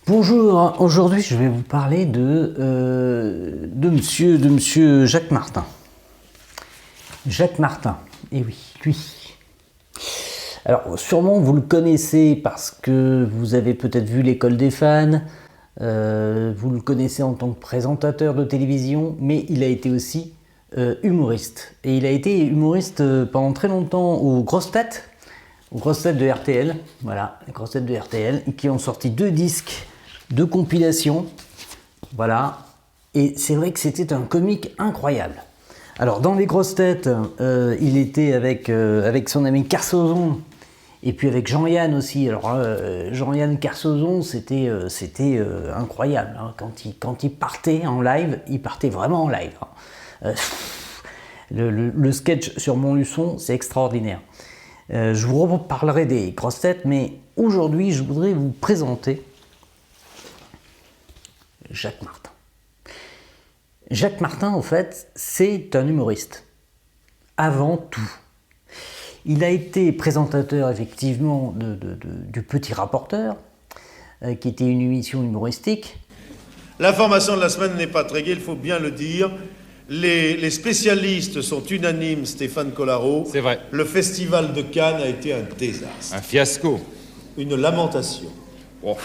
Bonjour, aujourd'hui je vais vous parler de monsieur Jacques Martin. Jacques Martin, et oui, lui. Alors sûrement vous le connaissez parce que vous avez peut-être vu l'école des fans, vous le connaissez en tant que présentateur de télévision, mais il a été aussi humoriste. Et il a été humoriste pendant très longtemps aux grosses têtes de RTL, voilà, les grosses têtes de RTL, qui ont sorti 2 disques de compilation, voilà, et c'est vrai que c'était un comique incroyable. Alors dans les grosses têtes, il était avec son ami Kersozon, et puis avec Jean-Yann aussi. Alors Jean-Yann Kersozon, c'était incroyable, hein. Quand il partait en live, il partait vraiment en live, hein. Le sketch sur Montluçon, c'est extraordinaire. Je vous reparlerai des grosses têtes, mais aujourd'hui, je voudrais vous présenter Jacques Martin. Jacques Martin, en fait, c'est un humoriste. Avant tout. Il a été présentateur, effectivement, du Petit Rapporteur, qui était une émission humoristique. L'information de la semaine n'est pas très gaie, il faut bien le dire. Les spécialistes sont unanimes, Stéphane Collaro. C'est vrai. Le festival de Cannes a été un désastre. Un fiasco. Une lamentation. Oh,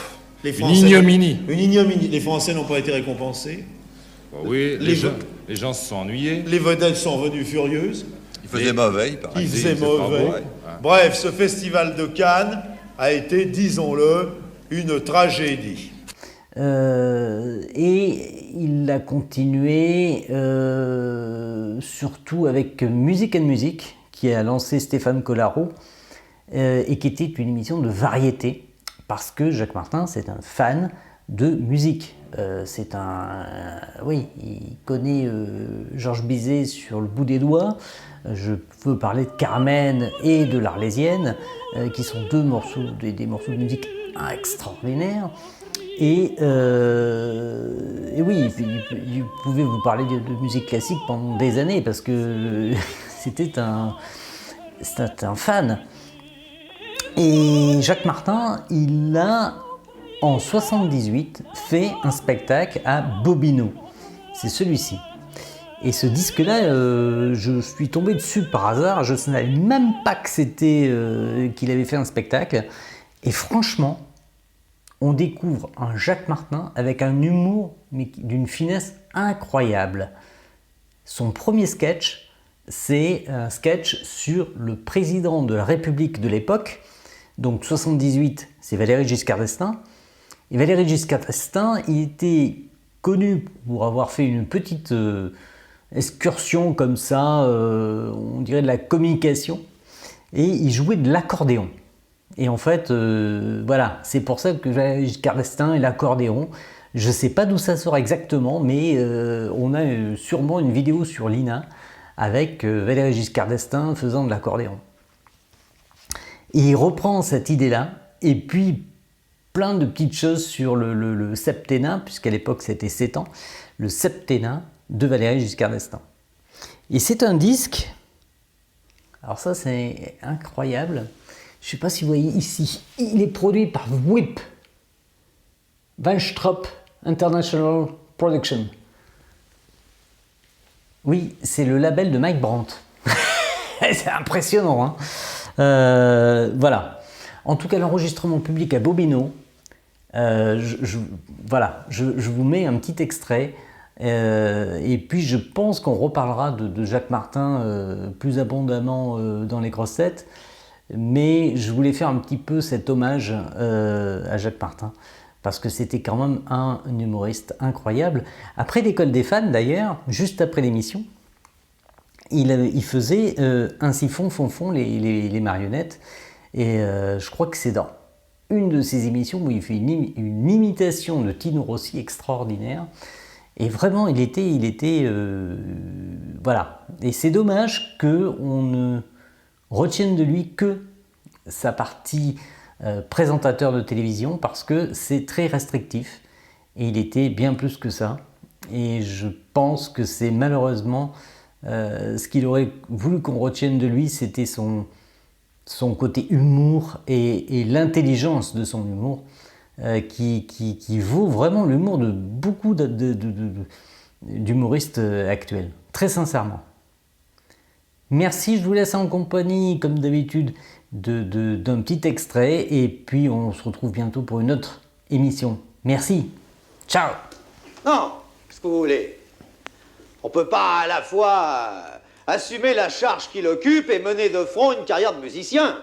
Les une Français ignominie. Une ignominie. Les Français n'ont pas été récompensés. Bah oui, les gens se sont ennuyés. Les vedettes sont revenues furieuses. Il faisait mauvais, il paraît. Il faisait c'est pas mauvais. beau, ouais. Bref, ce festival de Cannes a été, disons-le, une tragédie. Et il a continué surtout avec Musique and Music, qui a lancé Stéphane Collaro, et qui était une émission de variété, parce que Jacques Martin, c'est un fan de musique. Oui, il connaît Georges Bizet sur le bout des doigts. Je veux parler de Carmen et de l'Arlésienne, qui sont des morceaux de musique extraordinaires. Et oui, il pouvait vous parler de musique classique pendant des années, parce que c'était un fan. Et Jacques Martin, il a, en 78, fait un spectacle à Bobino. C'est celui-ci. Et ce disque-là, je suis tombé dessus par hasard. Je ne savais même pas que c'était qu'il avait fait un spectacle. Et franchement, on découvre un Jacques Martin avec un humour, mais d'une finesse incroyable. Son premier sketch, c'est un sketch sur le président de la République de l'époque. Donc 78, c'est Valéry Giscard d'Estaing. Et Valéry Giscard d'Estaing, il était connu pour avoir fait une petite excursion comme ça, on dirait de la communication. Et il jouait de l'accordéon. Et en fait, voilà, c'est pour ça que Valéry Giscard d'Estaing et l'accordéon, je ne sais pas d'où ça sort exactement, mais on a sûrement une vidéo sur l'INA avec Valéry Giscard d'Estaing faisant de l'accordéon. Et il reprend cette idée-là, et puis plein de petites choses sur le septennat, puisqu'à l'époque c'était 7 ans, le septennat de Valéry Giscard d'Estaing. Et c'est un disque, alors ça c'est incroyable, je ne sais pas si vous voyez ici, il est produit par WIP, Weinstraub International Production. Oui, c'est le label de Mike Brandt. C'est impressionnant, hein. Voilà. En tout cas, l'enregistrement public à Bobino, voilà, je vous mets un petit extrait, et puis je pense qu'on reparlera de Jacques Martin plus abondamment dans les grosses têtes, mais je voulais faire un petit peu cet hommage à Jacques Martin, parce que c'était quand même un humoriste incroyable. Après l'école des fans, d'ailleurs, juste après l'émission, il faisait Ainsi font les marionnettes, et je crois que c'est dans une de ses émissions où il fait une imitation de Tino Rossi extraordinaire, et vraiment il était voilà. Et c'est dommage qu'on ne retienne de lui que sa partie présentateur de télévision, parce que c'est très restrictif, et il était bien plus que ça, et je pense que c'est malheureusement ce qu'il aurait voulu qu'on retienne de lui, c'était son côté humour et l'intelligence de son humour, qui vaut vraiment l'humour de beaucoup d'humoristes actuels, très sincèrement. Merci, je vous laisse en compagnie, comme d'habitude, d'un petit extrait, et puis on se retrouve bientôt pour une autre émission. Merci, ciao. Non, qu'est-ce que vous voulez? On peut pas à la fois assumer la charge qu'il occupe et mener de front une carrière de musicien.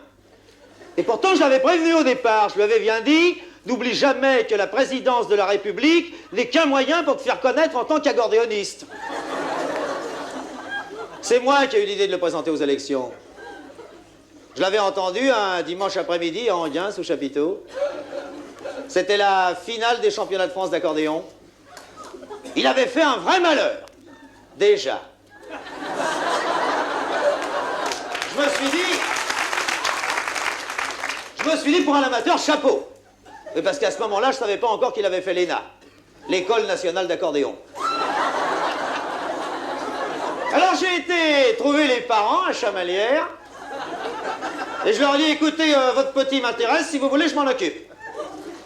Et pourtant, je l'avais prévenu au départ, je lui avais bien dit, n'oublie jamais que la présidence de la République n'est qu'un moyen pour te faire connaître en tant qu'accordéoniste. C'est moi qui ai eu l'idée de le présenter aux élections. Je l'avais entendu un dimanche après-midi à Anguin, sous chapiteau. C'était la finale des championnats de France d'accordéon. Il avait fait un vrai malheur, déjà. Je me suis dit pour un amateur, chapeau. Mais parce qu'à ce moment-là, je savais pas encore qu'il avait fait l'ENA, l'École nationale d'accordéon. Alors j'ai été trouver les parents à Chamalières et je leur ai dit, écoutez, votre petit m'intéresse, si vous voulez, je m'en occupe.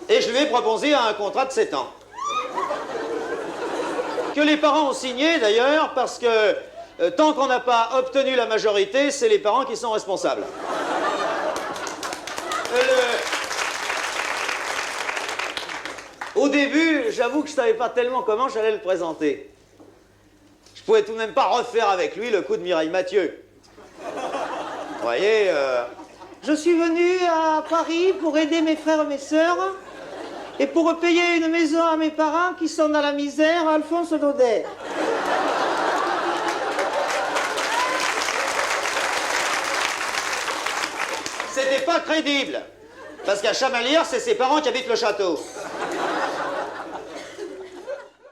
Et je lui ai proposé un contrat de 7 ans. Que les parents ont signé d'ailleurs, parce que tant qu'on n'a pas obtenu la majorité, c'est les parents qui sont responsables. Au début, j'avoue que je savais pas tellement comment j'allais le présenter. Je pouvais tout de même pas refaire avec lui le coup de Mireille Mathieu. Vous voyez, je suis venu à Paris pour aider mes frères et mes sœurs et pour payer une maison à mes parents qui sont dans la misère, Alphonse Daudet. C'était pas crédible, parce qu'à Chamalières, c'est ses parents qui habitent le château.